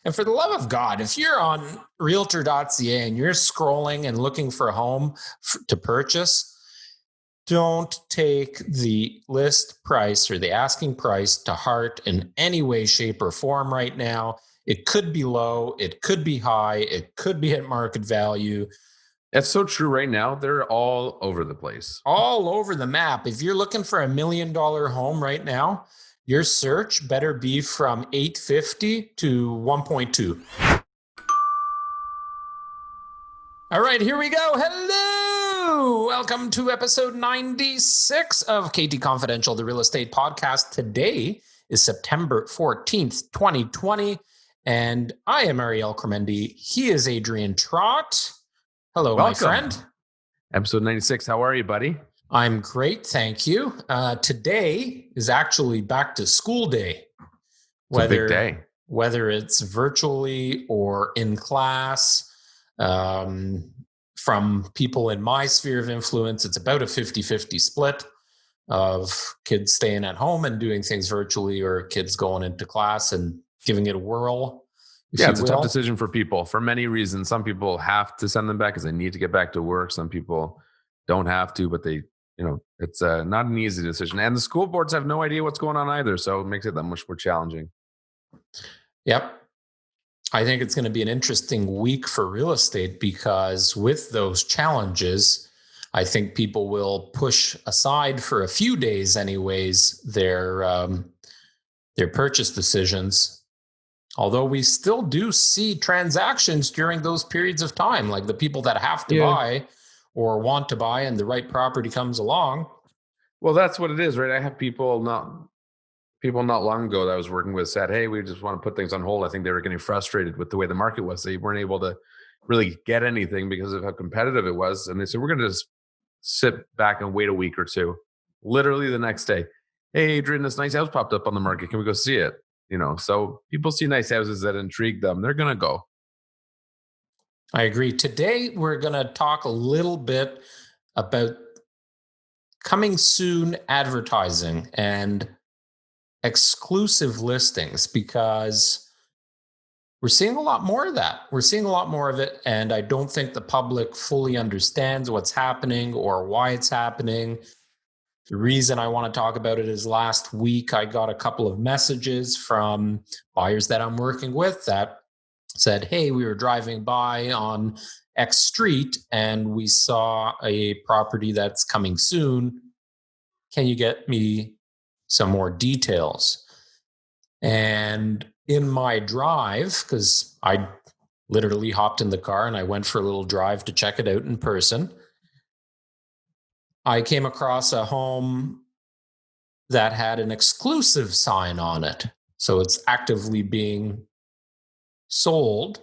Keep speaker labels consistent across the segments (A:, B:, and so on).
A: And for the love of God, if you're on realtor.ca and you're scrolling and looking for a home to purchase, don't take the list price or the asking price to heart in any way, shape, or form right now. It could be low. It could be high. It could be at market value.
B: That's so true right now. They're all over the place.
A: All over the map. If you're looking for $1 million home right now, your search better be from 850 to 1.2. All right, here we go. Hello. Welcome to episode 96 of KT Confidential, the real estate podcast. Today is September 14th, 2020, and I am Ariel Cremendi. He is Adrian Trott. Hello,
B: Welcome.
A: my friend.
B: Episode 96. How are you, buddy?
A: I'm great, thank you. Today is actually back to school day.
B: It's a big day.
A: Whether it's virtually or in class, from people in my sphere of influence, it's about a 50-50 split of kids staying at home and doing things virtually or kids going into class and giving it a whirl.
B: Yeah, it's a tough decision for people for many reasons. Some people have to send them back because they need to get back to work. Some people don't have to, but they, it's not an easy decision. And the school boards have no idea what's going on either. So it makes it that much more challenging.
A: Yep. I think it's going to be an interesting week for real estate because with those challenges, I think people will push aside for a few days anyways, their purchase decisions. Although we still do see transactions during those periods of time, like the people that have to buy or want to buy and the right property comes along.
B: Well, that's what it is, right? I have people not long ago that I was working with said, hey, we just want to put things on hold. I think they were getting frustrated with the way the market was. They weren't able to really get anything because of how competitive it was. And they said, we're going to just sit back and wait a week or two. Literally the next day, hey, Adrian, this nice house popped up on the market. Can we go see it? So people see nice houses that intrigue them. They're going to go.
A: I agree. Today, we're going to talk a little bit about coming soon advertising and exclusive listings because we're seeing a lot more of that. We're seeing a lot more of it. And I don't think the public fully understands what's happening or why it's happening. The reason I want to talk about it is last week, I got a couple of messages from buyers that I'm working with that said, hey, we were driving by on X street and we saw a property that's coming soon. Can you get me some more details? And in my drive, because I literally hopped in the car and I went for a little drive to check it out in person, I came across a home that had an exclusive sign on it. So it's actively being sold,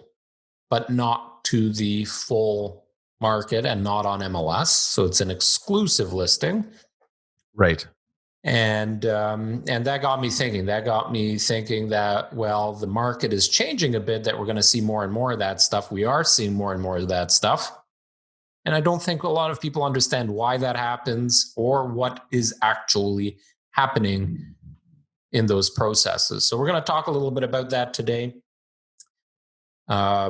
A: but not to the full market and not on MLS. So it's an exclusive listing.
B: Right.
A: And that got me thinking. That, well, the market is changing a bit, that we're going to see more and more of that stuff. We are seeing more and more of that stuff. And I don't think a lot of people understand why that happens or what is actually happening in those processes. So we're going to talk a little bit about that today. I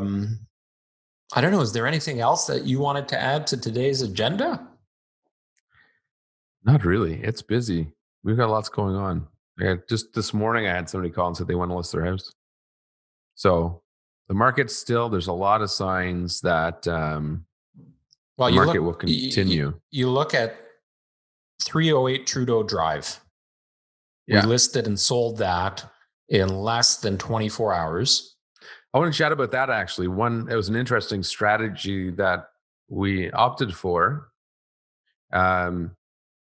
A: don't know. Is there anything else that you wanted to add to today's agenda?
B: Not really. It's busy. We've got lots going on. Just this morning, I had somebody call and said they want to list their house. So the market's still, there's a lot of signs that the market will continue.
A: You look at 308 Trudeau Drive. We listed and sold that in less than 24 hours.
B: I want to chat about that actually. It was an interesting strategy that we opted for,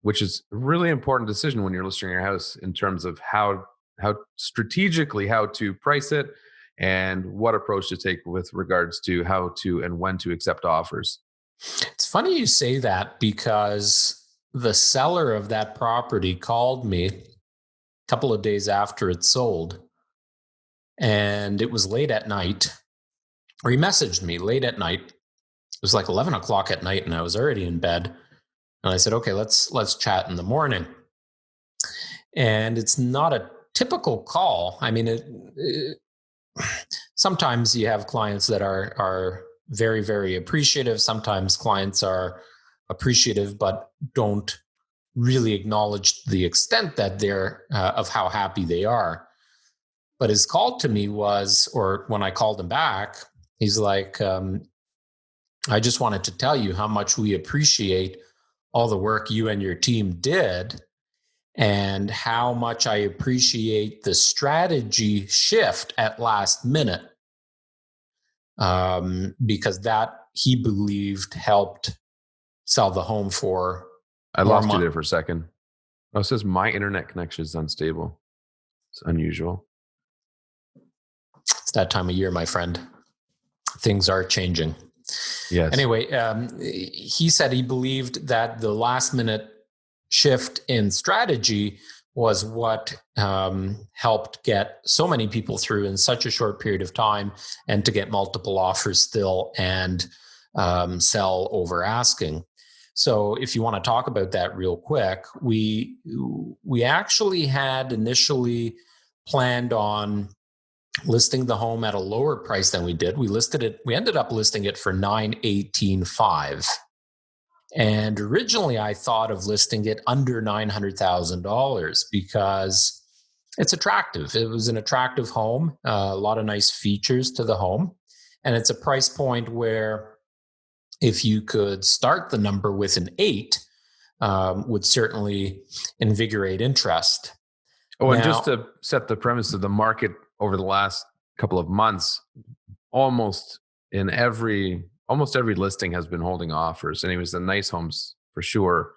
B: which is a really important decision when you're listing your house in terms of how strategically how to price it and what approach to take with regards to how to and when to accept offers.
A: It's funny you say that because the seller of that property called me a couple of days after it sold, and it was late at night, or he messaged me late at night. It was like 11 o'clock at night and I was already in bed. And I said, okay, let's chat in the morning. And it's not a typical call. I mean, sometimes you have clients that are very, very appreciative. Sometimes clients are appreciative but don't really acknowledge the extent that they're of how happy they are. But his call to me was, or when I called him back, he's like, I just wanted to tell you how much we appreciate all the work you and your team did, and how much I appreciate the strategy shift at last minute, because that, he believed, helped sell the home for
B: I
A: more
B: lost you
A: money.
B: there for a second. Oh, it says my internet connection is unstable. It's unusual.
A: It's that time of year, my friend. Things are changing.
B: Yes.
A: Anyway, he said he believed that the last minute shift in strategy was what helped get so many people through in such a short period of time, and to get multiple offers still and sell over asking. So if you want to talk about that real quick, we actually had initially planned on listing the home at a lower price than we did. We ended up listing it for $918,500. And originally I thought of listing it under $900,000 because it's attractive. It was an attractive home, a lot of nice features to the home. And it's a price point where if you could start the number with an 8, would certainly invigorate interest.
B: Oh, and just to set the premise of the market over the last couple of months, almost every listing has been holding offers. Anyways, the nice homes for sure,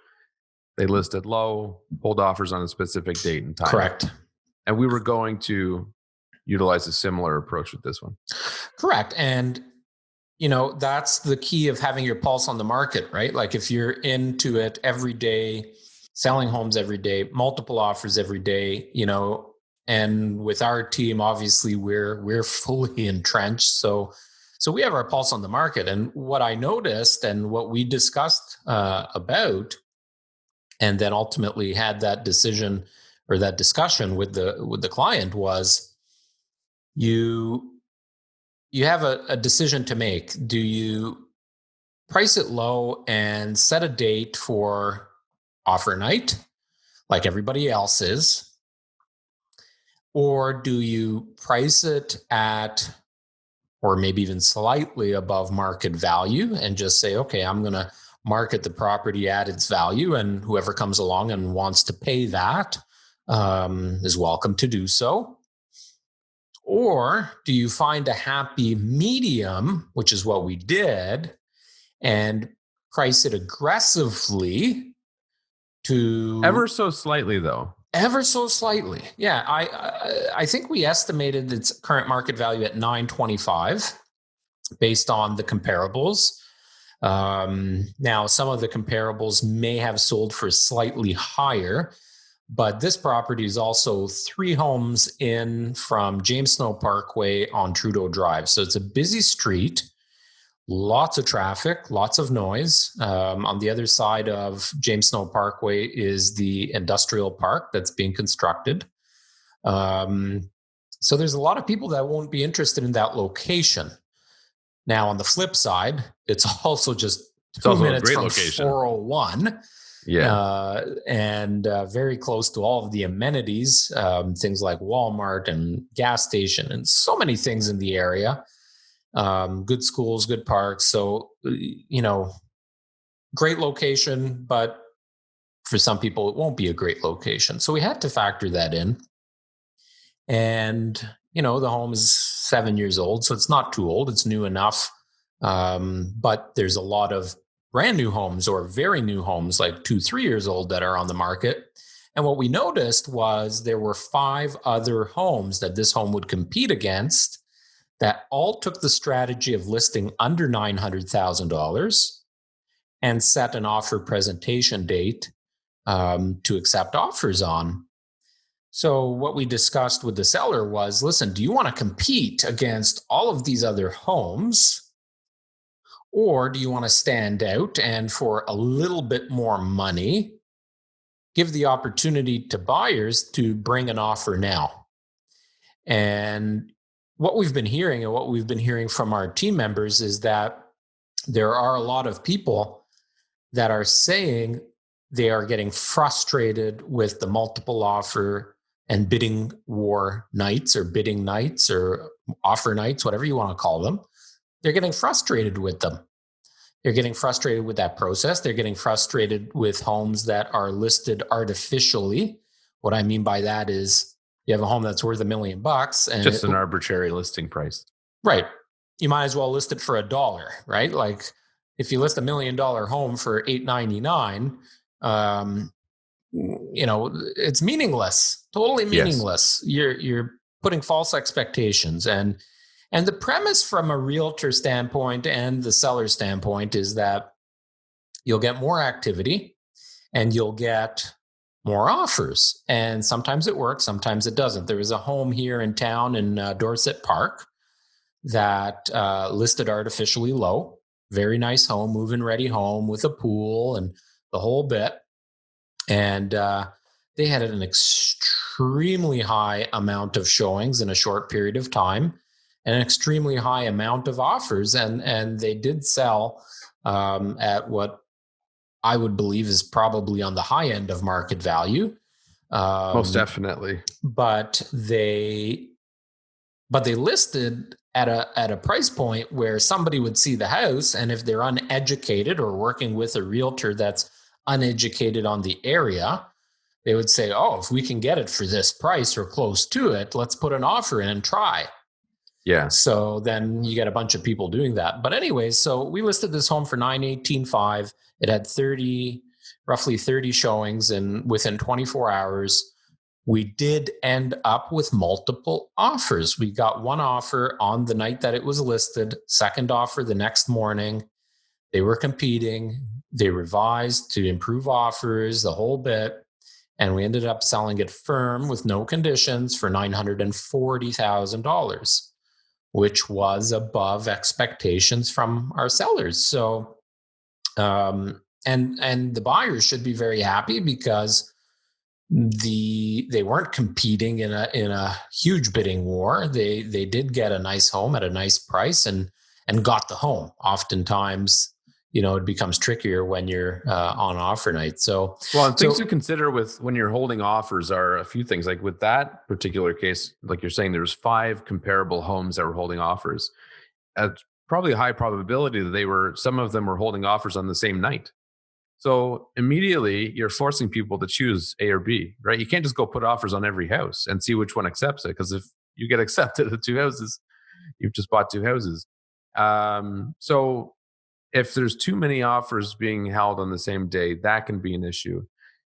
B: they listed low, hold offers on a specific date and time.
A: Correct.
B: And we were going to utilize a similar approach with this one.
A: Correct. And that's the key of having your pulse on the market, right? Like if you're into it every day, selling homes every day, multiple offers every day, and with our team, obviously we're fully entrenched. So we have our pulse on the market. And what I noticed and what we discussed about, and then ultimately had that decision or that discussion with the client, was you have a decision to make. Do you price it low and set a date for offer night like everybody else is? Or do you price it at, or maybe even slightly above market value, and just say, okay, I'm going to market the property at its value, and whoever comes along and wants to pay that is welcome to do so? Or do you find a happy medium, which is what we did, and price it aggressively to
B: Ever so slightly, though.
A: Ever so slightly. Yeah, I think we estimated its current market value at $925 based on the comparables. Now, some of the comparables may have sold for slightly higher, but this property is also 3 homes in from James Snow Parkway on Trudeau Drive. So it's a busy street, lots of traffic, lots of noise. On the other side of James Snow Parkway is the industrial park that's being constructed. So there's a lot of people that won't be interested in that location. Now, on the flip side, it's also just 2 minutes from location. 401.
B: Yeah.
A: And very close to all of the amenities, things like Walmart and gas station and so many things in the area. Good schools, good parks. So, great location, but for some people, it won't be a great location. So we had to factor that in. And, the home is 7 years old, so it's not too old. It's new enough. But there's a lot of brand new homes or very new homes, like 2-3 years old, that are on the market. And what we noticed was there were 5 other homes that this home would compete against that all took the strategy of listing under $900,000 and set an offer presentation date to accept offers on. So what we discussed with the seller was, listen, do you want to compete against all of these other homes? Or do you want to stand out and for a little bit more money, give the opportunity to buyers to bring an offer now? And what we've been hearing and what we've been hearing from our team members is that there are a lot of people that are saying they are getting frustrated with the multiple offer and bidding war nights or bidding nights or offer nights, whatever you want to call them. They're getting frustrated with them. They're getting frustrated with that process. They're getting frustrated with homes that are listed artificially. What I mean by that is you have a home that's worth $1 million and
B: Just an arbitrary listing price.
A: Right. You might as well list it for $1, right? Like if you list $1 million home for $899, it's meaningless, totally meaningless. Yes. You're putting false expectations. And the premise from a realtor standpoint and the seller standpoint is that you'll get more activity and you'll get more offers. And sometimes it works, sometimes it doesn't. There was a home here in town in Dorset Park that listed artificially low. Very nice home, move-in ready home with a pool and the whole bit. And they had an extremely high amount of showings in a short period of time and an extremely high amount of offers. And they did sell at what I would believe is probably on the high end of market value.
B: Most definitely.
A: But they listed at a price point where somebody would see the house, and if they're uneducated or working with a realtor that's uneducated on the area, they would say, oh, if we can get it for this price or close to it, let's put an offer in and try.
B: Yeah.
A: So then you get a bunch of people doing that. But anyways, so we listed this home for $918,500. It had roughly 30 showings, and within 24 hours, we did end up with multiple offers. We got one offer on the night that it was listed, second offer the next morning. They were competing. They revised to improve offers, the whole bit. And we ended up selling it firm with no conditions for $940,000, which was above expectations from our sellers. So, and the buyers should be very happy because they weren't competing in a huge bidding war. They did get a nice home at a nice price and got the home. Oftentimes, it becomes trickier when you're on offer night. So,
B: things to consider with when you're holding offers are a few things. Like with that particular case, like you're saying, there was 5 comparable homes that were holding offers. Probably a high probability that some of them were holding offers on the same night. So immediately you're forcing people to choose A or B, right? You can't just go put offers on every house and see which one accepts it. Because if you get accepted at 2 houses, you've just bought 2 houses. So if there's too many offers being held on the same day, that can be an issue.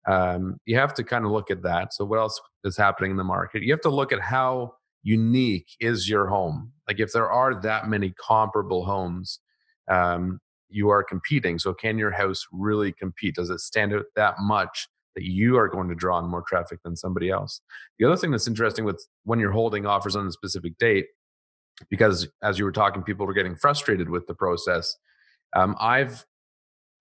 B: You have to kind of look at that. So what else is happening in the market? You have to look at how unique is your home. Like if there are that many comparable homes, you are competing. So can your house really compete? Does it stand out that much that you are going to draw on more traffic than somebody else? The other thing that's interesting with when you're holding offers on a specific date, because as you were talking, people were getting frustrated with the process. I've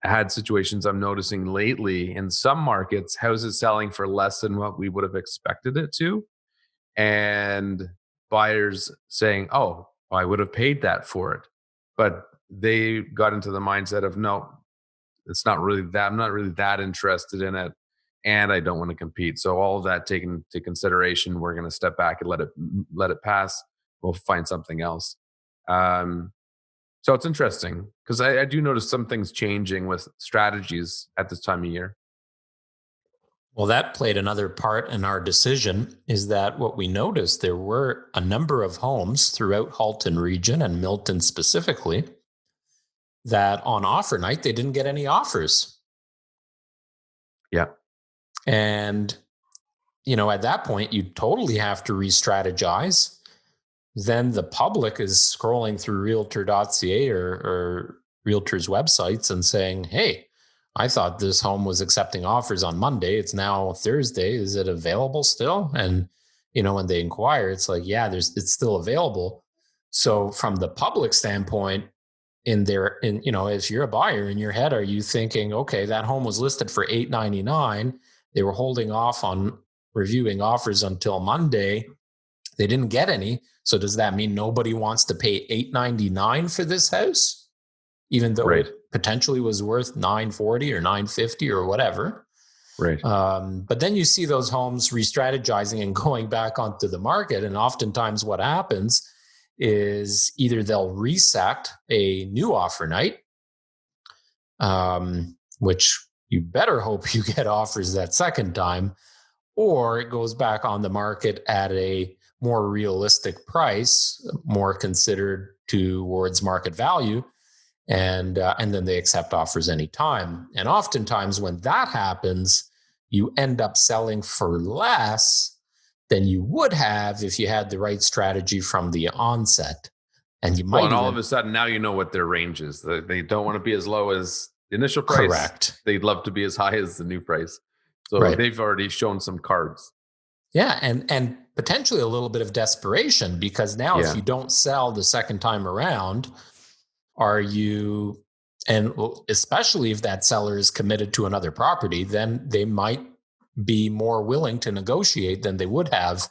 B: had situations I'm noticing lately in some markets, houses selling for less than what we would have expected it to. And buyers saying, oh, I would have paid that for it. But they got into the mindset of, no, it's not really that. I'm not really that interested in it. And I don't want to compete. So all of that taken into consideration, we're going to step back and let it pass. We'll find something else. So it's interesting because I do notice some things changing with strategies at this time of year.
A: Well, that played another part in our decision is that what we noticed, there were a number of homes throughout Halton region and Milton specifically that on offer night, they didn't get any offers.
B: Yeah.
A: And, at that point, you totally have to re-strategize. Then the public is scrolling through realtor.ca or realtors' websites and saying, hey, I thought this home was accepting offers on Monday. It's now Thursday. Is it available still? And, when they inquire, it's like, yeah, it's still available. So from the public standpoint, if you're a buyer in your head, are you thinking, okay, that home was listed for $899. They were holding off on reviewing offers until Monday. They didn't get any. So does that mean nobody wants to pay $899 for this house, even though
B: Right.
A: it potentially was worth $940 or $950 or whatever?
B: Right.
A: But then you see those homes re-strategizing and going back onto the market. And oftentimes what happens is either they'll reset a new offer night, which you better hope you get offers that second time, or it goes back on the market at a more realistic price, more considered towards market value, and then they accept offers anytime. And oftentimes when that happens, you end up selling for less than you would have if you had the right strategy from the onset. And you might
B: and all of a sudden now you know what their range is. They don't want to be as low as the initial price.
A: Correct.
B: They'd love to be as high as the new price. So
A: Right.
B: they've already shown some cards.
A: Yeah, and potentially a little bit of desperation, because now if you don't sell the second time around, are you, and especially if that seller is committed to another property, then they might be more willing to negotiate than they would have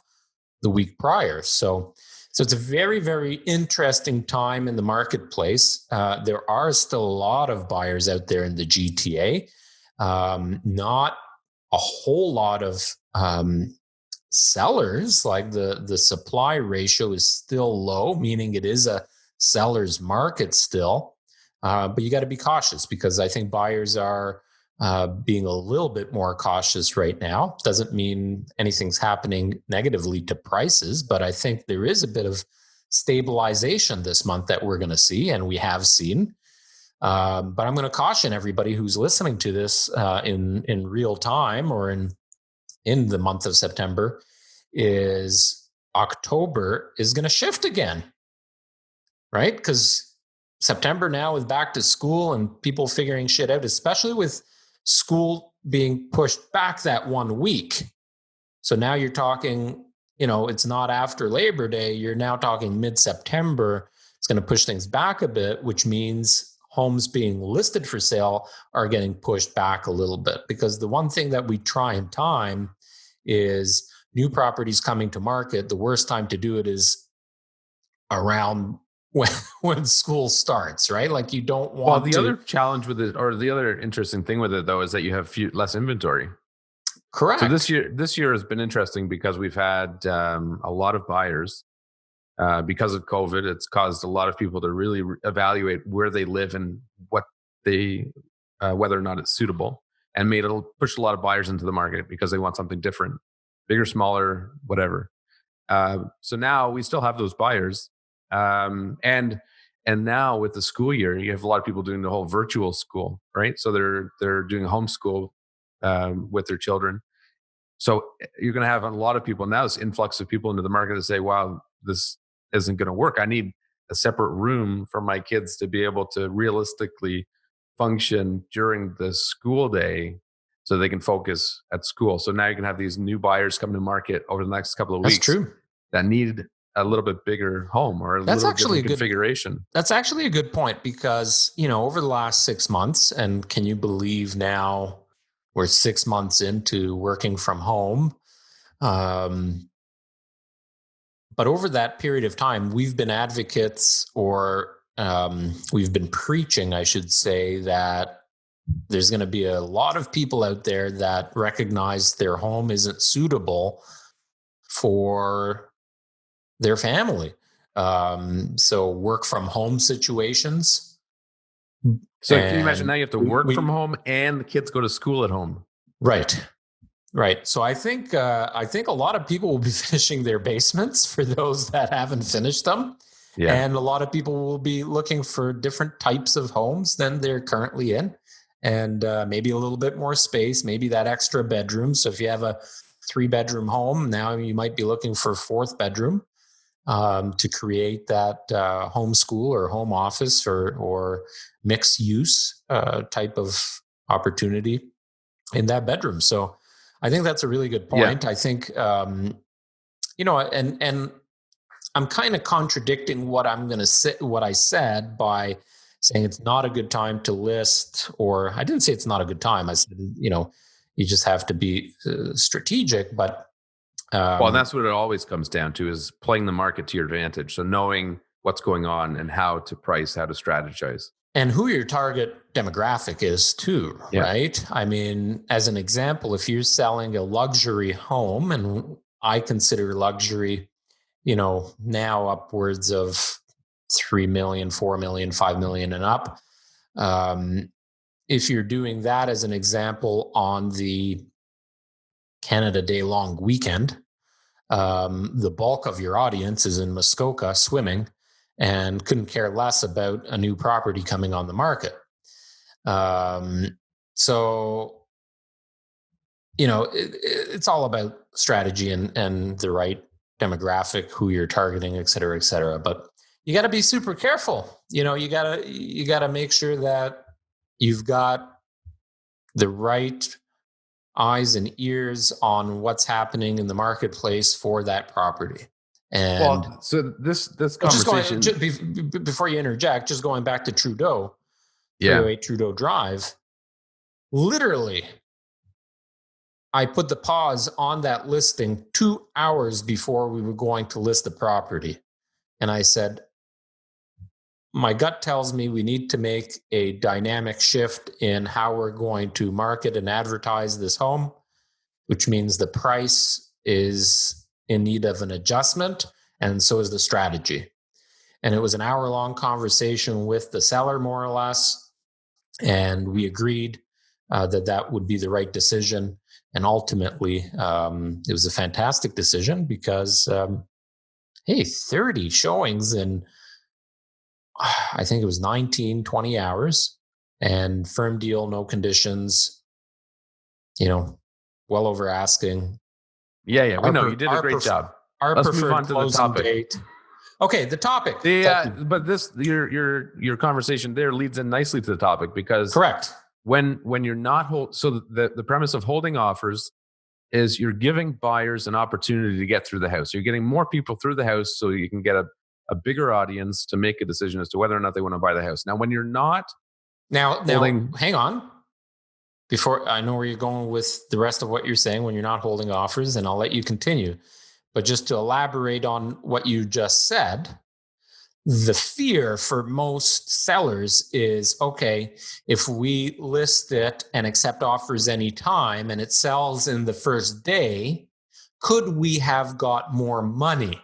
A: the week prior. So it's a very, very interesting time in the marketplace. There are still a lot of buyers out there in the GTA. Not a whole lot of sellers. Like the supply ratio is still low, meaning it is a seller's market still. But you got to be cautious, because I think buyers are being a little bit more cautious right now. Doesn't mean anything's happening negatively to prices, but I think there is a bit of stabilization this month that we're going to see, and we have seen. But I'm going to caution everybody who's listening to this in real time or in the month of September, is October is going to shift again, right? Because September now is back to school and people figuring shit out, especially with school being pushed back that 1 week. So now you're talking, it's not after Labor Day. You're now talking mid-September. It's going to push things back a bit, which means homes being listed for sale are getting pushed back a little bit, because the one thing that we try and time is new properties coming to market. The worst time to do it is around when school starts, right? Like you don't want
B: Well, the other challenge with it, or the other interesting thing with it, though, is that you have less inventory.
A: Correct.
B: So this year has been interesting because we've had a lot of buyers. Because of COVID, it's caused a lot of people to really evaluate where they live and what whether or not it's suitable, and pushed a lot of buyers into the market because they want something different, bigger, smaller, whatever. So now we still have those buyers, and now with the school year, you have a lot of people doing the whole virtual school, right? So they're doing homeschool with their children. So you're going to have a lot of people now, this influx of people into the market to say, "Wow, this isn't going to work. I need a separate room for my kids to be able to realistically function during the school day so they can focus at school." So now you can have these new buyers come to market over the next couple of weeks.
A: That's true.
B: That need a little bit bigger home or a little different configuration.
A: That's actually a good point, because, over the last 6 months, and can you believe now we're 6 months into working from home? But over that period of time, we've been advocates, or we've been preaching, I should say, that there's going to be a lot of people out there that recognize their home isn't suitable for their family. So work from home situations.
B: So can you imagine now you have to work from home and the kids go to school at home?
A: Right. So I think a lot of people will be finishing their basements, for those that haven't finished them. Yeah. And a lot of people will be looking for different types of homes than they're currently in, and maybe a little bit more space, maybe that extra bedroom. So if you have a 3-bedroom home, now you might be looking for a 4th bedroom to create that homeschool or home office or mixed use type of opportunity in that bedroom. So I think that's a really good point. Yeah. I think, and I'm kind of contradicting what I'm going to say, what I said, by saying it's not a good time to list, or I didn't say it's not a good time. I said, you just have to be strategic. But
B: Well, and that's what it always comes down to, is playing the market to your advantage. So knowing what's going on and how to price, how to strategize.
A: And who your target demographic is too,
B: Yeah.
A: right? I mean, as an example, if you're selling a luxury home, and I consider luxury, now upwards of 3 million, 4 million, 5 million and up. If you're doing that as an example on the Canada Day long weekend, the bulk of your audience is in Muskoka swimming and couldn't care less about a new property coming on the market. So, it's all about strategy and the right demographic, who you're targeting, et cetera, et cetera. But you got to be super careful. You got to make sure that you've got the right eyes and ears on what's happening in the marketplace for that property. And
B: so this conversation,
A: before you interject, just going back to Trudeau, 308 Trudeau Drive, literally, I put the pause on that listing 2 hours before we were going to list the property. And I said, my gut tells me we need to make a dynamic shift in how we're going to market and advertise this home, which means the price is in need of an adjustment, and so is the strategy. And it was an hour-long conversation with the seller, more or less, and we agreed that would be the right decision. And ultimately, it was a fantastic decision because, 30 showings in, I think it was 19, 20 hours, and firm deal, no conditions, well over asking.
B: Yeah, we know you did a great job. Let's move on to the topic.
A: Date. Okay, the topic.
B: But this your conversation there leads in nicely to the topic, because
A: correct.
B: When you're not so the premise of holding offers is you're giving buyers an opportunity to get through the house. You're getting more people through the house so you can get a bigger audience to make a decision as to whether or not they want to buy the house. Now, when you're not
A: now hang on. Before, I know where you're going with the rest of what you're saying when you're not holding offers, and I'll let you continue. But just to elaborate on what you just said, the fear for most sellers is, okay, if we list it and accept offers anytime and it sells in the first day, could we have got more money?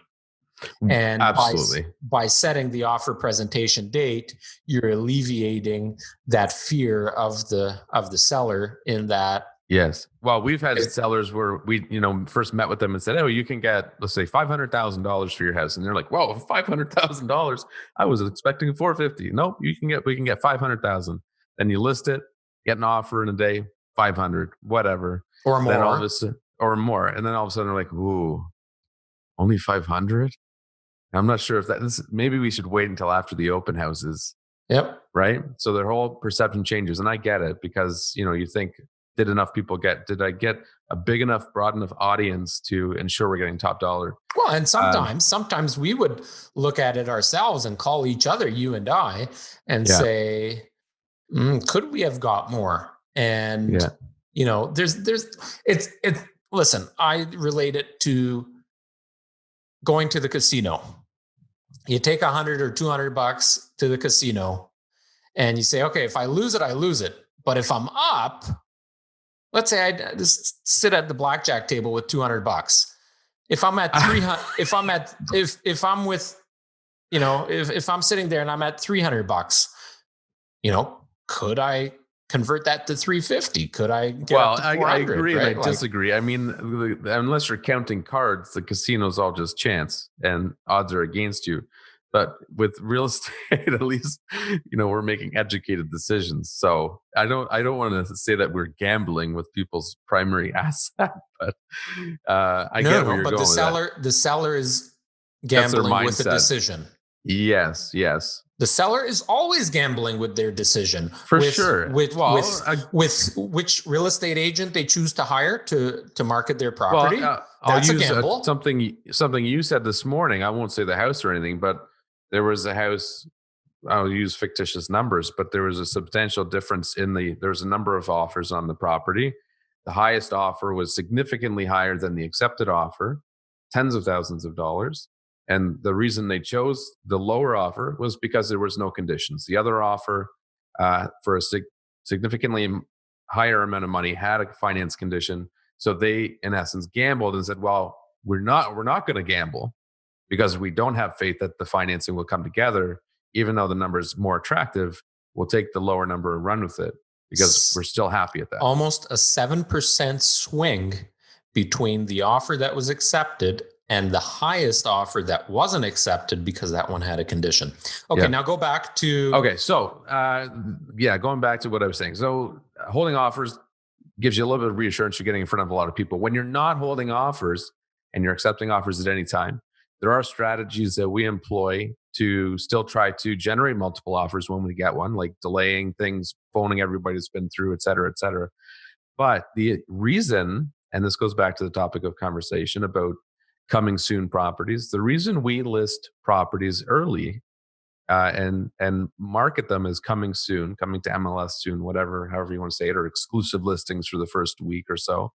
A: And
B: absolutely,
A: by setting the offer presentation date, you're alleviating that fear of the seller in that.
B: Yes. Well, we've had sellers where we, first met with them and said, "Oh, you can get, let's say, $500,000 for your house," and they're like, "Whoa, $500,000! I was expecting $450." Nope, we can get $500,000. Then you list it, get an offer in a day, 500, whatever,
A: or more,
B: then all of a sudden, or more, and then all of a sudden they're like, "Ooh, only 500." I'm not sure if maybe we should wait until after the open houses.
A: Yep.
B: Right. So their whole perception changes, and I get it, because you think, did I get a big enough, broad enough audience to ensure we're getting top dollar?
A: Well, and sometimes we would look at it ourselves and call each other, you and I, and say, could we have got more? And listen, I relate it to going to the casino. You take $100 or $200 to the casino and you say, okay, if I lose it, I lose it. But if I'm up, let's say I just sit at the blackjack table with $200. If I'm at 300, if I'm with, if I'm sitting there and I'm at $300, could I convert that to 350? Could I get up to 400?
B: I agree,
A: right?
B: And I disagree. I mean, unless you're counting cards, the casino's all just chance and odds are against you. But with real estate, at least, we're making educated decisions. So I don't want to say that we're gambling with people's primary asset, but I get where you're going.
A: But the seller is gambling with the decision.
B: Yes.
A: The seller is always gambling with their decision.
B: For sure.
A: With which real estate agent they choose to hire to market their property. That's a gamble.
B: Something you said this morning. I won't say the house or anything, but there was a house. I'll use fictitious numbers, but there was a substantial difference there was a number of offers on the property The highest offer was significantly higher than the accepted offer, tens of thousands of dollars. And the reason they chose the lower offer was because there was no conditions. The other offer for a significantly higher amount of money had a finance condition. So they, in essence, gambled and said, "Well, we're not going to gamble because we don't have faith that the financing will come together. Even though the number is more attractive, we'll take the lower number and run with it because we're still happy at that."
A: Almost a 7% swing between the offer that was accepted and the highest offer that wasn't accepted because that one had a condition. Okay,
B: Yeah.
A: now go back to.
B: Okay, so going back to what I was saying. So holding offers gives you a little bit of reassurance you're getting in front of a lot of people. When you're not holding offers and you're accepting offers at any time, there are strategies that we employ to still try to generate multiple offers when we get one, like delaying things, phoning everybody that's been through, et cetera, et cetera. But the reason, and this goes back to the topic of conversation about coming soon properties, the reason we list properties early and market them as coming soon, coming to MLS soon, whatever, however you want to say it, or exclusive listings for the first week or so,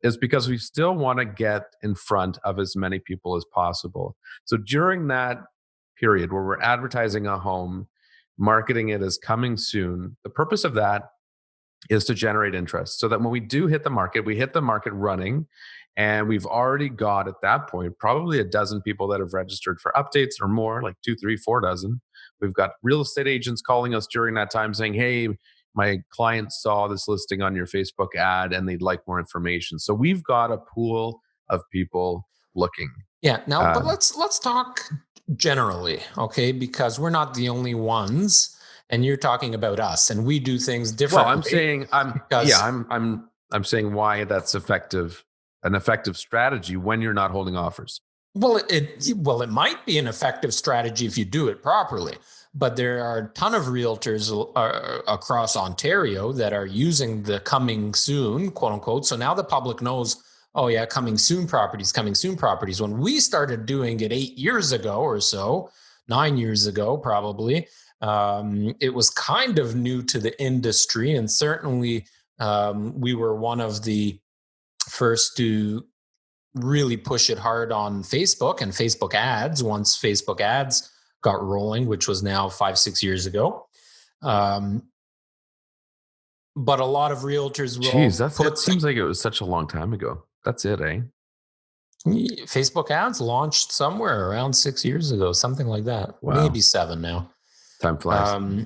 B: is because we still want to get in front of as many people as possible. So during that period where we're advertising a home, marketing it as coming soon, the purpose of that is to generate interest so that when we do hit the market, we hit the market running. And we've already got at that point probably a dozen people that have registered for updates or more, like 2, 3, 4 dozen. We've got real estate agents calling us during that time saying, "Hey, my client saw this listing on your Facebook ad and they'd like more information." So we've got a pool of people looking.
A: Yeah. Now, but let's talk generally, okay? Because we're not the only ones, and you're talking about us, and we do things differently.
B: Well, I'm saying I'm saying why that's effective, an effective strategy when you're not holding offers.
A: Well, it might be an effective strategy if you do it properly, but there are a ton of realtors across Ontario that are using the coming soon, quote unquote. So now the public knows, oh yeah, coming soon properties, coming soon properties. When we started doing it 8 years ago or so, 9 years ago probably, it was kind of new to the industry, and certainly we were one of the first to really push it hard on Facebook and Facebook ads once Facebook ads got rolling, which was now 5-6 years ago. But a lot of realtors will.
B: Jeez, that seems like it was such a long time ago. That's it, eh?
A: Facebook ads launched somewhere around 6 years ago, something like that.
B: Wow.
A: Maybe 7 now.
B: Time flies.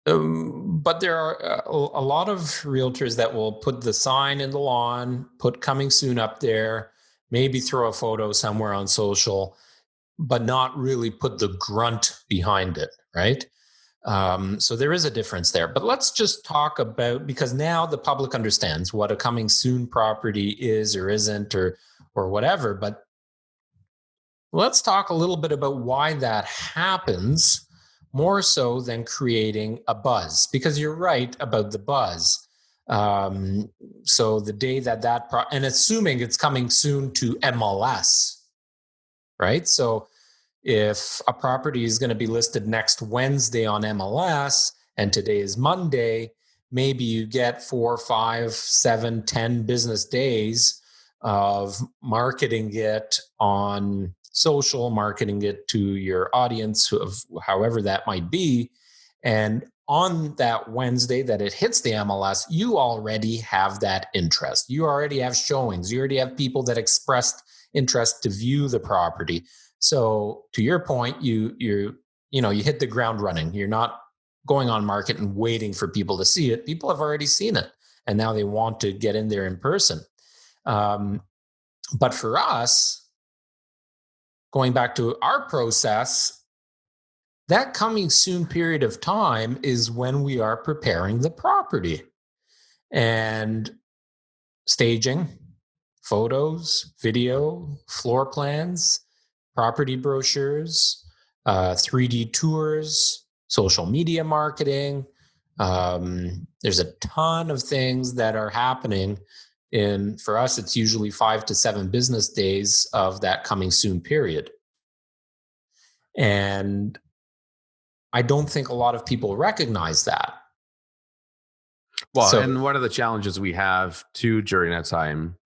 A: But there are a lot of realtors that will put the sign in the lawn, put coming soon up there, maybe throw a photo somewhere on social, but not really put the grunt behind it, right? So there is a difference there. But let's just talk about, because now the public understands what a coming soon property is or isn't or whatever. But let's talk a little bit about why that happens, more so than creating a buzz, because you're right about the buzz. So the day and assuming it's coming soon to MLS, right? So if a property is going to be listed next Wednesday on MLS and today is Monday, maybe you get 4, 5, 7, 10 business days of marketing it on social, marketing it to your audience, of however that might be. And on that Wednesday that it hits the MLS, you already have that interest. You already have showings. You already have people that expressed interest to view the property. So to your point, you hit the ground running. You're not going on market and waiting for people to see it. People have already seen it, and now they want to get in there in person. But for us, going back to our process, that coming soon period of time is when we are preparing the property and staging, photos, video, floor plans, property brochures, 3D tours, social media marketing. There's a ton of things that are happening. For us, it's usually 5 to 7 business days of that coming soon period. And I don't think a lot of people recognize that.
B: Well,
A: So,
B: and one of the challenges we have too during that time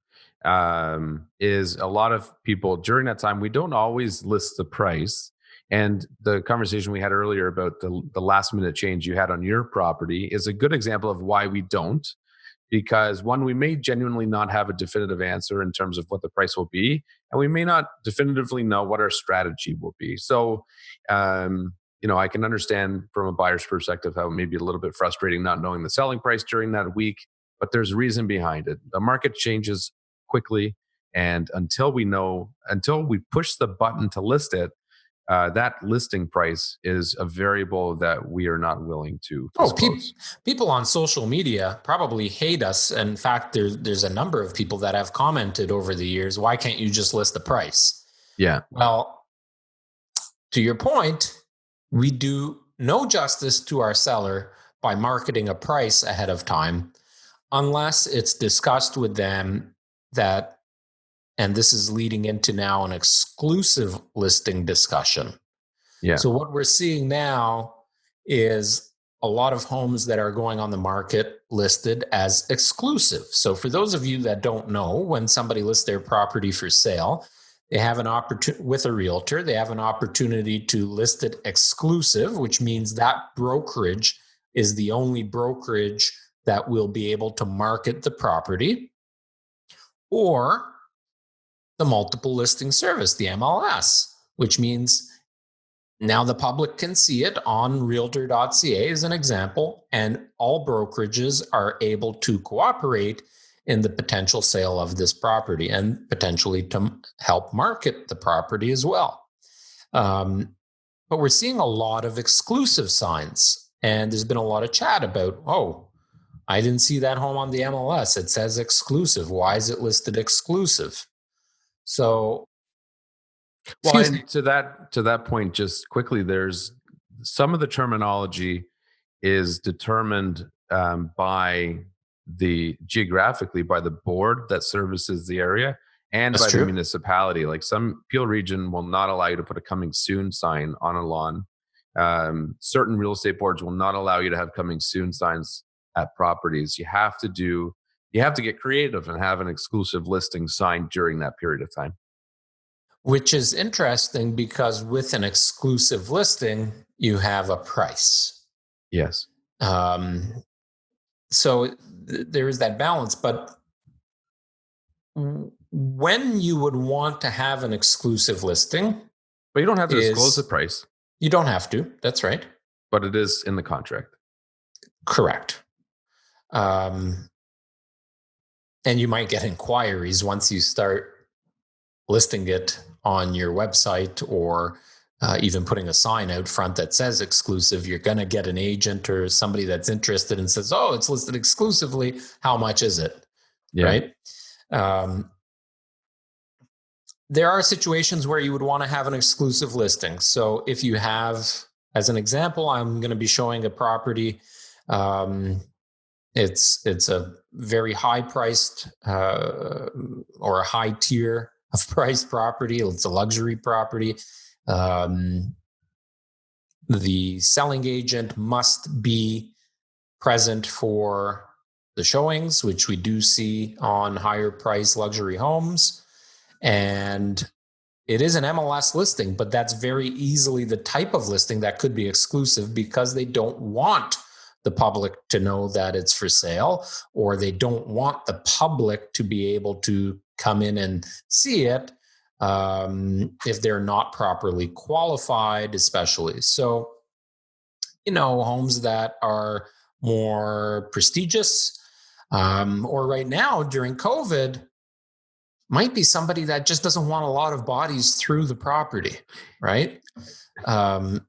B: is a lot of people during that time, we don't always list the price. And the conversation we had earlier about the last minute change you had on your property is a good example of why we don't. Because one, we may genuinely not have a definitive answer in terms of what the price will be, and we may not definitively know what our strategy will be. So, I can understand from a buyer's perspective how it may be a little bit frustrating not knowing the selling price during that week, but there's reason behind it. The market changes quickly, and until we push the button to list it, that listing price is a variable that we are not willing to
A: oh,
B: disclose.
A: people on social media probably hate us. In fact, there's a number of people that have commented over the years, why can't you just list the price?
B: Yeah.
A: Well, to your point, we do no justice to our seller by marketing a price ahead of time unless it's discussed with them that, and this is leading into now an exclusive listing discussion.
B: Yeah.
A: So what we're seeing now is a lot of homes that are going on the market listed as exclusive. So for those of you that don't know, when somebody lists their property for sale, they have an opportunity with a realtor, they have an opportunity to list it exclusive, which means that brokerage is the only brokerage that will be able to market the property, or the multiple listing service, the MLS, which means now the public can see it on realtor.ca as an example, and all brokerages are able to cooperate in the potential sale of this property and potentially to help market the property as well. But we're seeing a lot of exclusive signs, and there's been a lot of chat about, oh, I didn't see that home on the MLS. It says exclusive. Why is it listed exclusive? So,
B: Well,
A: excuse me.
B: and to that point, just quickly, there's some of the terminology is determined by the geographically by the board that services the area and
A: That's
B: by the
A: true.
B: municipality. Like some Peel region will not allow you to put a coming soon sign on a lawn. Certain real estate boards will not allow you to have coming soon signs at properties. You have to get creative and have an exclusive listing signed during that period of time.
A: Which is interesting because with an exclusive listing, you have a price.
B: Yes.
A: Um, so there is that balance. But when you would want to have an exclusive listing
B: But you don't have to disclose the
A: is
B: price,
A: you don't have to. That's right.
B: but it is in the contract.
A: Correct. Um, and you might get inquiries once you start listing it on your website, or even putting a sign out front that says exclusive. You're going to get an agent or somebody that's interested and says, oh, it's listed exclusively. How much is it?
B: Yeah.
A: Right. Um, there are situations where you would want to have an exclusive listing. So if you have, as an example, I'm going to be showing a property. It's a very high priced or a high tier of price property. It's a luxury property. Um, the selling agent must be present for the showings, which we do see on higher price luxury homes. And it is an MLS listing, but that's very easily the type of listing that could be exclusive because they don't want the public to know that it's for sale, or they don't want the public to be able to come in and see it if they're not properly qualified, especially. So, homes that are more prestigious, or right now during COVID, might be somebody that just doesn't want a lot of bodies through the property, right? Um,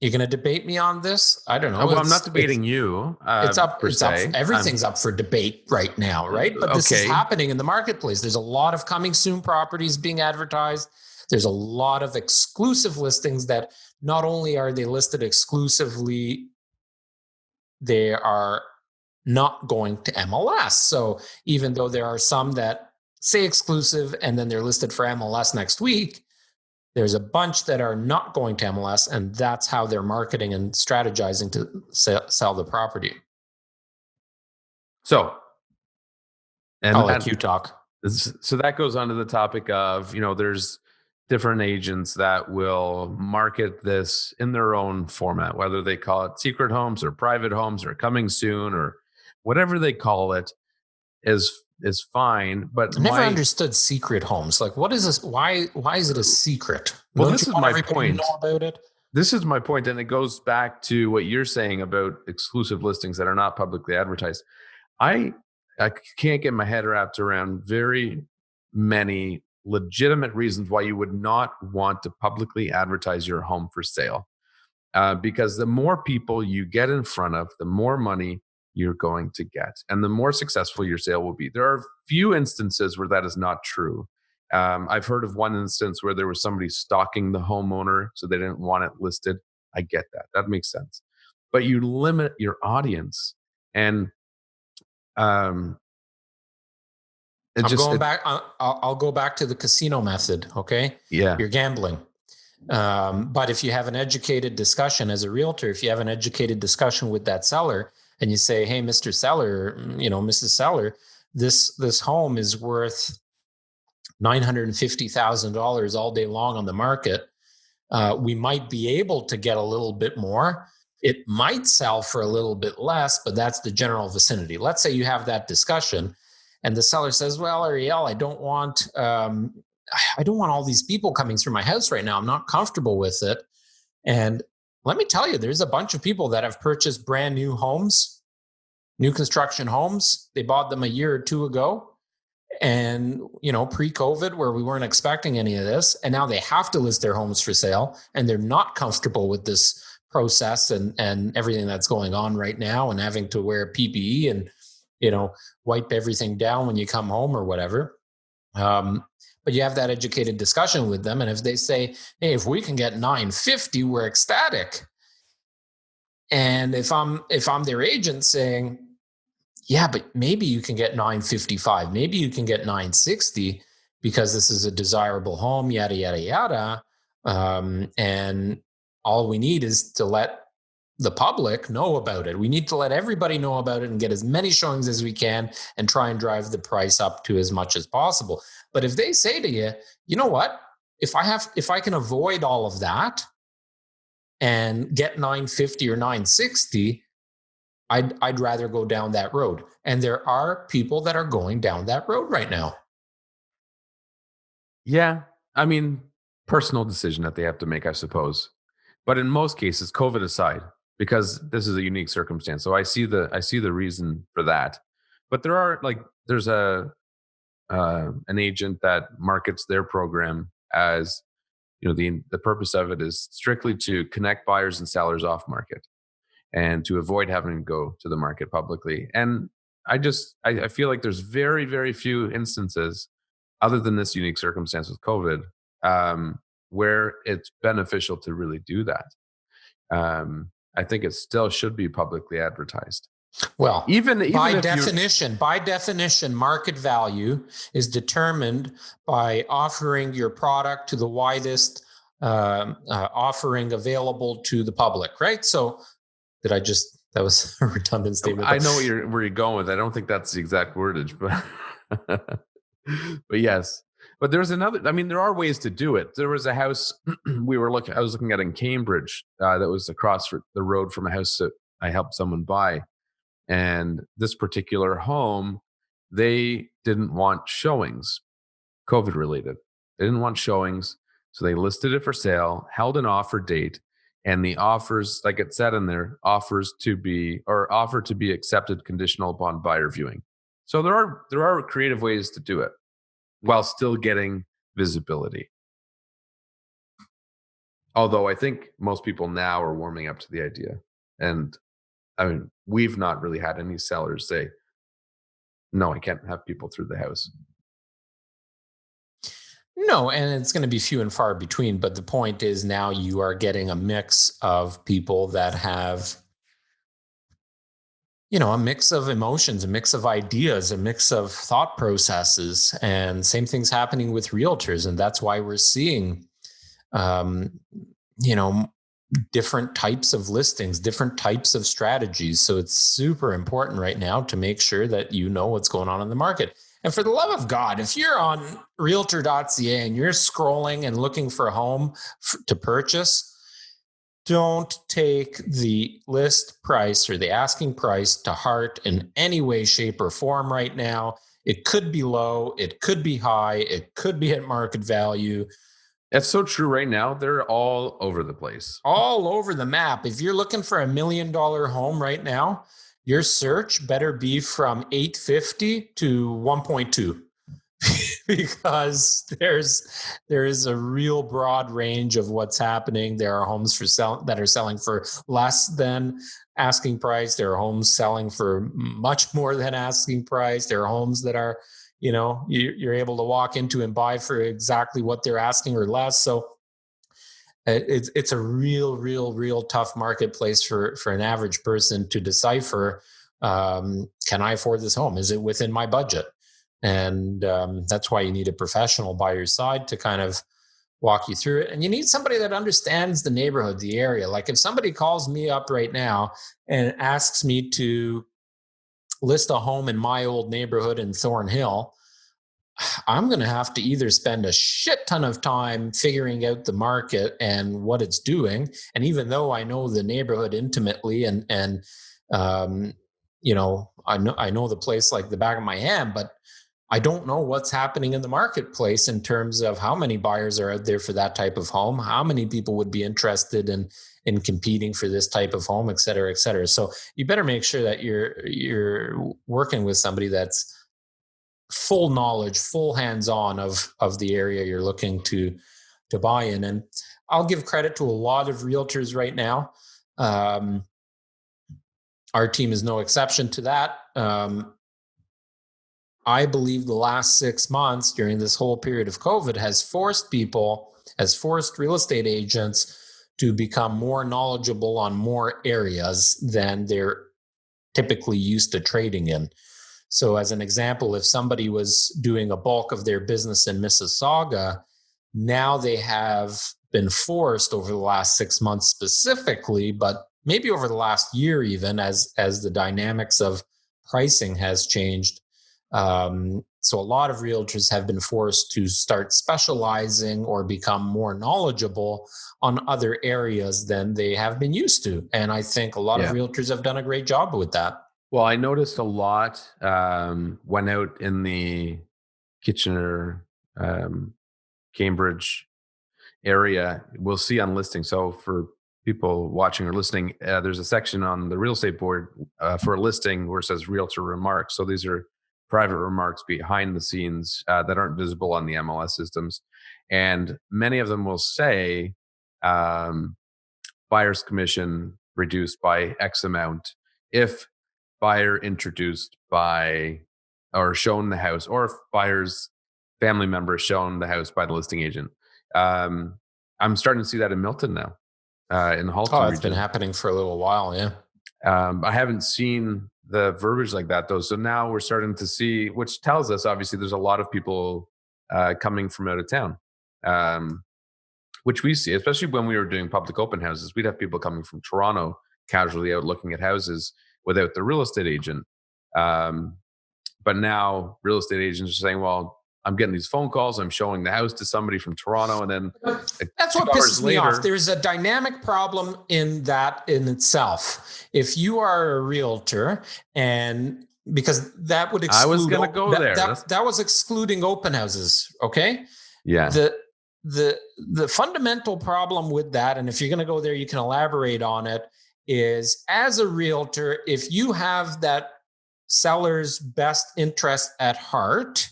A: you're going to debate me on this? I don't know.
B: Well, I'm not debating you
A: It's up.
B: per
A: It's up.
B: se.
A: Everything's up for debate right now, right? But this is
B: Okay.
A: happening in the marketplace. There's a lot of coming soon properties being advertised. There's a lot of exclusive listings that not only are they listed exclusively, they are not going to MLS. So even though there are some that say exclusive and then they're listed for MLS next week, there's a bunch that are not going to MLS, and that's how they're marketing and strategizing to sell the property.
B: So, and
A: I'll let you talk.
B: so that goes on to the topic of, there's different agents that will market this in their own format, whether they call it secret homes or private homes or coming soon or whatever they call it is fine. But
A: I never understood secret homes. Like, what is this? Why is it a secret?
B: well,
A: Don't
B: this
A: you
B: is
A: want
B: my
A: everybody to
B: point.
A: know about it?
B: This is my point, and it goes back to what you're saying about exclusive listings that are not publicly advertised. I I can't get my head wrapped around very many legitimate reasons why you would not want to publicly advertise your home for sale. Because the more people you get in front of, the more money you're going to get, and the more successful your sale will be. There are few instances where that is not true. I've heard of one instance where there was somebody stalking the homeowner, so they didn't want it listed. I get that; that makes sense. But you limit your audience, and um, it
A: I'm
B: just,
A: going back. I'll go back to the casino method. Okay,
B: yeah,
A: you're gambling. But if you have an educated discussion as a realtor, if you have an educated discussion with that seller, and you say, "Hey, Mr. Seller, Mrs. Seller, this home is worth $950,000 all day long on the market. We might be able to get a little bit more. It might sell for a little bit less, but that's the general vicinity." Let's say you have that discussion, and the seller says, "Well, Ariel, I don't want all these people coming through my house right now. I'm not comfortable with it." And let me tell you, there's a bunch of people that have purchased brand new homes, new construction homes. They bought them a year or two ago, and pre-COVID, where we weren't expecting any of this, and now they have to list their homes for sale, and they're not comfortable with this process and everything that's going on right now, and having to wear PPE and wipe everything down when you come home or whatever. But you have that educated discussion with them, and if they say, "Hey, if we can get 950, we're ecstatic," and if I'm their agent saying, "Yeah, but maybe you can get 955, maybe you can get 960 because this is a desirable home, yada yada yada," and all we need is to let the public know about it. We need to let everybody know about it and get as many showings as we can and try and drive the price up to as much as possible. But if they say to you, "You know what? If I can avoid all of that and get 950 or 960, I'd rather go down that road." And there are people that are going down that road right now.
B: yeah. I mean, personal decision that they have to make, I suppose. But in most cases, COVID aside, because this is a unique circumstance, so I see the reason for that. But there's an agent that markets their program as, the purpose of it is strictly to connect buyers and sellers off market and to avoid having to go to the market publicly. And I feel like there's very, very few instances other than this unique circumstance with COVID, where it's beneficial to really do that. I think it still should be publicly advertised.
A: Well,
B: Even if you,
A: by definition, market value is determined by offering your product to the widest offering available to the public, right? So, that was a redundant statement.
B: I know where you're going with. I don't think that's the exact wordage, but but yes. But there's another. I mean, there are ways to do it. There was a house I was looking at in Cambridge, that was across the road from a house that I helped someone buy. And this particular home, they didn't want showings, COVID related. They didn't want showings. So they listed it for sale, held an offer date, and the offers, like it said in there, offer to be accepted conditional upon buyer viewing. So there are creative ways to do it while still getting visibility. Although I think most people now are warming up to the idea. And I mean, we've not really had any sellers say, "No, I can't have people through the house."
A: No, and it's going to be few and far between. But the point is, now you are getting a mix of people that have, a mix of emotions, a mix of ideas, a mix of thought processes. And same thing's happening with realtors. And that's why we're seeing, um, different types of listings, different types of strategies. So it's super important right now to make sure that you know what's going on in the market. And for the love of God, if you're on realtor.ca and you're scrolling and looking for a home to purchase, don't take the list price or the asking price to heart in any way, shape, or form right now. It could be low, it could be high, it could be at market value.
B: That's so true right now. They're all over the place.
A: All over the map. If you're looking for $1 million home right now, your search better be from 850 to 1.2 because there is a real broad range of what's happening. There are homes for sale that are selling for less than asking price. There are homes selling for much more than asking price. There are homes that are, you're able to walk into and buy for exactly what they're asking or less. So it's a real tough marketplace for an average person to decipher. Can I afford this home? Is it within my budget? And that's why you need a professional by your side to kind of walk you through it. And you need somebody that understands the neighborhood, the area. Like if somebody calls me up right now and asks me to list a home in my old neighborhood in Thornhill, I'm going to have to either spend a shit ton of time figuring out the market and what it's doing. And even though I know the neighborhood intimately and I know the place like the back of my hand, but I don't know what's happening in the marketplace in terms of how many buyers are out there for that type of home, how many people would be interested in competing for this type of home, et cetera, et cetera. So you better make sure that you're working with somebody that's full knowledge, full hands-on of the area you're looking to buy in. And I'll give credit to a lot of realtors right now. Our team is no exception to that. I believe the last 6 months during this whole period of COVID has forced real estate agents to become more knowledgeable on more areas than they're typically used to trading in. So as an example, if somebody was doing a bulk of their business in Mississauga, now they have been forced over the last 6 months specifically, but maybe over the last year even, as the dynamics of pricing has changed. So a lot of realtors have been forced to start specializing or become more knowledgeable on other areas than they have been used to. And I think a lot of realtors have done a great job with that.
B: Well, I noticed a lot went out in the Kitchener, Cambridge area. We'll see on listing. So for people watching or listening, there's a section on the real estate board for a listing where it says realtor remarks. So these are private remarks behind the scenes that aren't visible on the MLS systems. And many of them will say buyer's commission reduced by X amount if buyer introduced by or shown the house, or if buyer's family member shown the house by the listing agent. I'm starting to see that in Milton now, in the Halton region.
A: It's been happening for a little while, yeah.
B: I haven't seen the verbiage like that though. So now we're starting to see, which tells us obviously there's a lot of people coming from out of town, which we see, especially when we were doing public open houses. We'd have people coming from Toronto casually out looking at houses without the real estate agent. But now real estate agents are saying, well, I'm getting these phone calls. I'm showing the house to somebody from Toronto. And then
A: that's what pisses me off. There's a dynamic problem in that in itself. If you are a realtor, and because that would exclude,
B: I was going to go there.
A: That was excluding open houses. Okay.
B: Yeah.
A: The fundamental problem with that, and if you're going to go there, you can elaborate on it, is as a realtor, if you have that seller's best interest at heart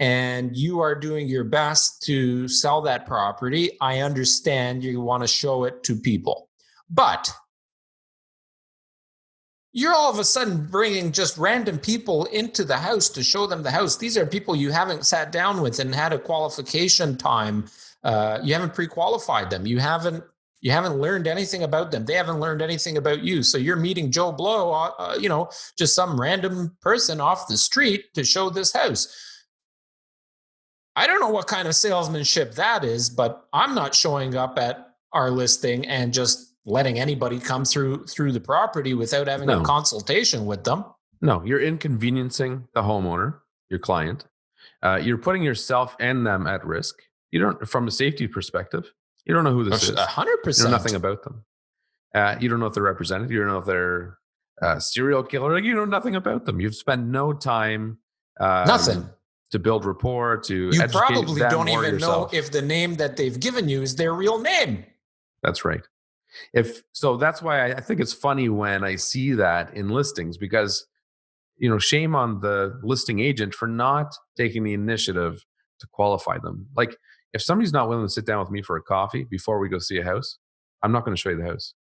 A: and you are doing your best to sell that property, I understand you want to show it to people. But you're all of a sudden bringing just random people into the house to show them the house. These are people you haven't sat down with and had a qualification time. You haven't pre-qualified them. You haven't learned anything about them. They haven't learned anything about you. So you're meeting Joe Blow, just some random person off the street to show this house. I don't know what kind of salesmanship that is, but I'm not showing up at our listing and just letting anybody come through the property without having a consultation with them.
B: No, you're inconveniencing the homeowner, your client. You're putting yourself and them at risk. You don't, from a safety perspective, you don't know who this is.
A: 100%.
B: You know nothing about them. You don't know if they're represented. You don't know if they're serial killer. You know nothing about them. You've spent no time.
A: Nothing.
B: To build rapport, to
A: you
B: educate
A: probably
B: them
A: don't even
B: yourself.
A: know if the name that they've given you is their real name.
B: That's right. So that's why I think it's funny when I see that in listings, because shame on the listing agent for not taking the initiative to qualify them. Like, if somebody's not willing to sit down with me for a coffee before we go see a house, I'm not going to show you the house.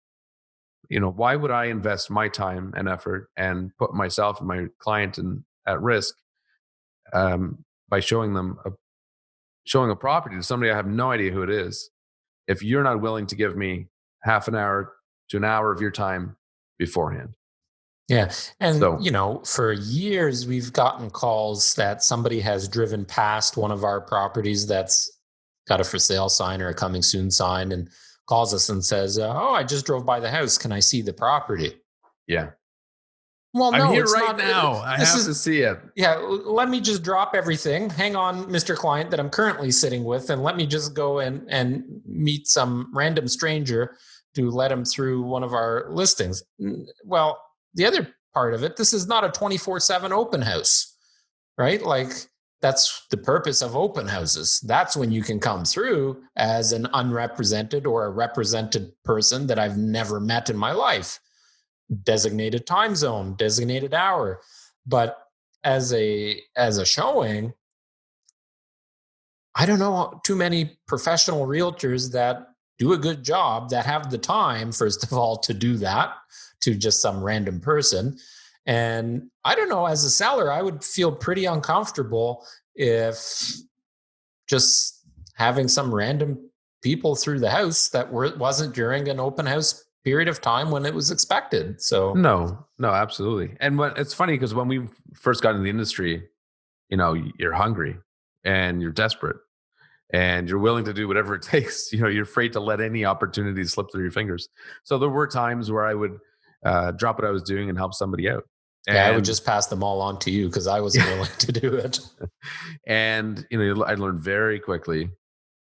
B: Why would I invest my time and effort and put myself and my client at risk by showing a property to somebody I have no idea who it is, if you're not willing to give me half an hour to an hour of your time beforehand?
A: Yeah. And, for years, we've gotten calls that somebody has driven past one of our properties that's got a for sale sign or a coming soon sign and calls us and says, I just drove by the house. Can I see the property?
B: Yeah.
A: Well,
B: I'm
A: no,
B: here
A: it's
B: right
A: not,
B: now. I have to see it.
A: Yeah. Let me just drop everything. Hang on, Mr. Client that I'm currently sitting with, and let me just go and meet some random stranger to let him through one of our listings. Well, the other part of it, this is not a 24/7 open house, right? Like, that's the purpose of open houses. That's when you can come through as an unrepresented or a represented person that I've never met in my life. Designated time zone, designated hour. But as a showing, I don't know too many professional realtors that do a good job, that have the time, first of all, to do that to just some random person. And I don't know, as a seller, I would feel pretty uncomfortable if just having some random people through the house that wasn't during an open house period of time when it was expected. So
B: no, absolutely. And it's funny, because when we first got in the industry, you're hungry and you're desperate and you're willing to do whatever it takes. You're afraid to let any opportunity slip through your fingers. So there were times where I would drop what I was doing and help somebody out.
A: Yeah, I would just pass them all on to you because I wasn't willing to do it.
B: And I learned very quickly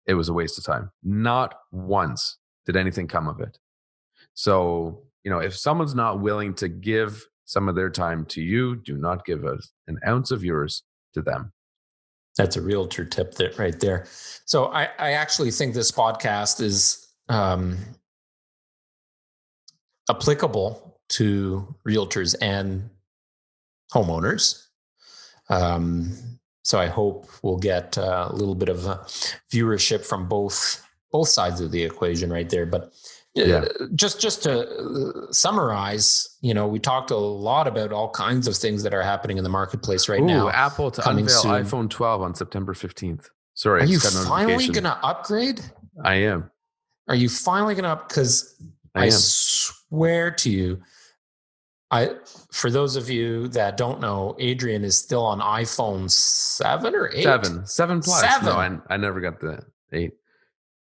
B: it was a waste of time. Not once did anything come of it. So, if someone's not willing to give some of their time to you, do not give an ounce of yours to them.
A: That's a realtor tip right there. So I actually think this podcast is applicable to realtors and homeowners. So I hope we'll get a little bit of viewership from both sides of the equation right there. But just to summarize, we talked a lot about all kinds of things that are happening in the marketplace right now.
B: Apple to unveil soon. iPhone 12 on September 15th. Sorry,
A: are you finally going to upgrade?
B: I am.
A: Are you finally going to? Because I swear to you, for those of you that don't know, Adrian is still on iPhone 7 or 8?
B: 7 plus.
A: 7.
B: No, I never got the 8.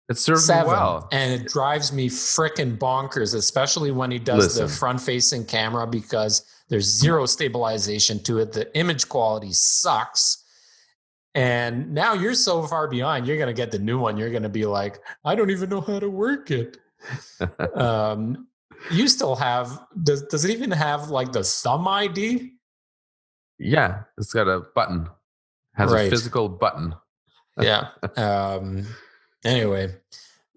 B: It serves me well.
A: And it drives me frickin' bonkers, especially when he does the front-facing camera, because there's zero stabilization to it. The image quality sucks. And now you're so far behind, you're going to get the new one. You're going to be like, I don't even know how to work it. You still have, does it even have like the thumb ID?
B: Yeah, it's got a button. Has a physical button.
A: Yeah. Anyway,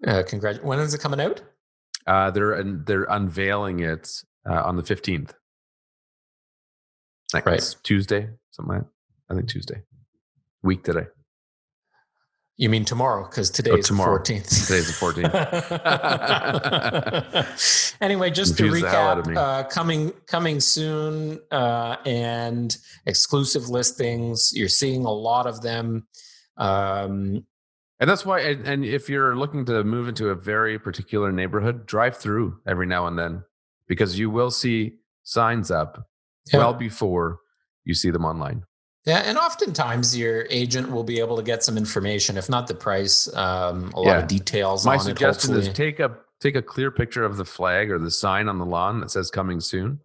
A: congratulations. When is it coming out?
B: They're unveiling it on the 15th. It's Tuesday, something like that. I think Tuesday. Week today.
A: You mean tomorrow? Because today is
B: tomorrow.
A: The 14th.
B: Today's the 14th.
A: Anyway, just to recap, coming soon, and exclusive listings. You're seeing a lot of them.
B: And that's why, and if you're looking to move into a very particular neighborhood, drive through every now and then, because you will see signs up well before you see them online.
A: Yeah, and oftentimes your agent will be able to get some information, if not the price, a lot of details
B: My
A: on it.
B: suggestion is
A: Hopefully,
B: take a clear picture of the flag or the sign on the lawn that says coming soon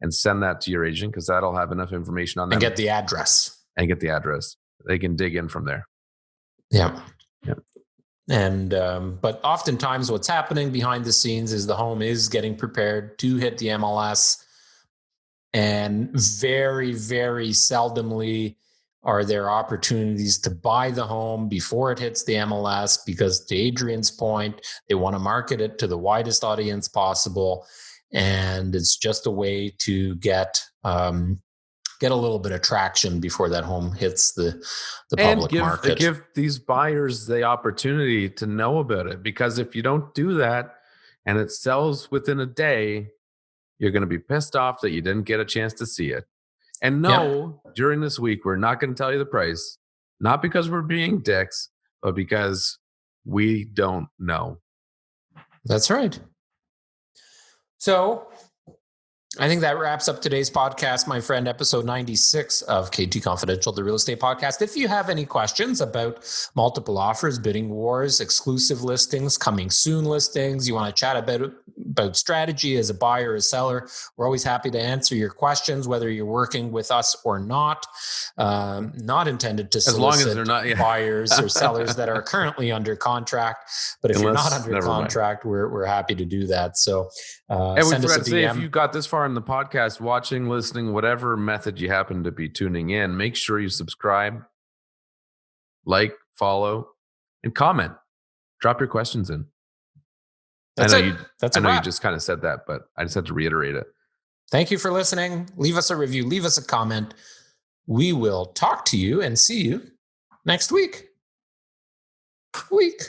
B: and send that to your agent, because that'll have enough information on
A: and
B: them
A: get the address.
B: and get the address. They can dig in from there.
A: Yeah.
B: Yeah.
A: And but oftentimes what's happening behind the scenes is the home is getting prepared to hit the MLS, and very, very seldomly are there opportunities to buy the home before it hits the MLS, because to Adrian's point, they want to market it to the widest audience possible, and it's just a way to get a little bit of traction before that home hits the
B: And
A: public market.
B: give these buyers the opportunity to know about it, because if you don't do that and it sells within a day, you're going to be pissed off that you didn't get a chance to see it. And no, during this week, we're not going to tell you the price, not because we're being dicks, but because we don't know.
A: That's right. So I think that wraps up today's podcast, my friend, episode 96 of KT Confidential, the real estate podcast. If you have any questions about multiple offers, bidding wars, exclusive listings, coming soon listings, you want to chat about strategy as a buyer or a seller, we're always happy to answer your questions, whether you're working with us or not. Not intended to solicit,
B: as long as they're not
A: buyers or sellers that are currently under contract. But if you're not under contract, we're happy to do that. So
B: and we
A: send us
B: forgot
A: a
B: to say,
A: DM.
B: if you got this far in the podcast, watching, listening, whatever method you happen to be tuning in, make sure you subscribe, like, follow, and comment. Drop your questions in.
A: That's
B: I
A: it.
B: know you just kind of said that, but I just had to reiterate it.
A: Thank you for listening. Leave us a review. Leave us a comment. We will talk to you and see you next week. Week.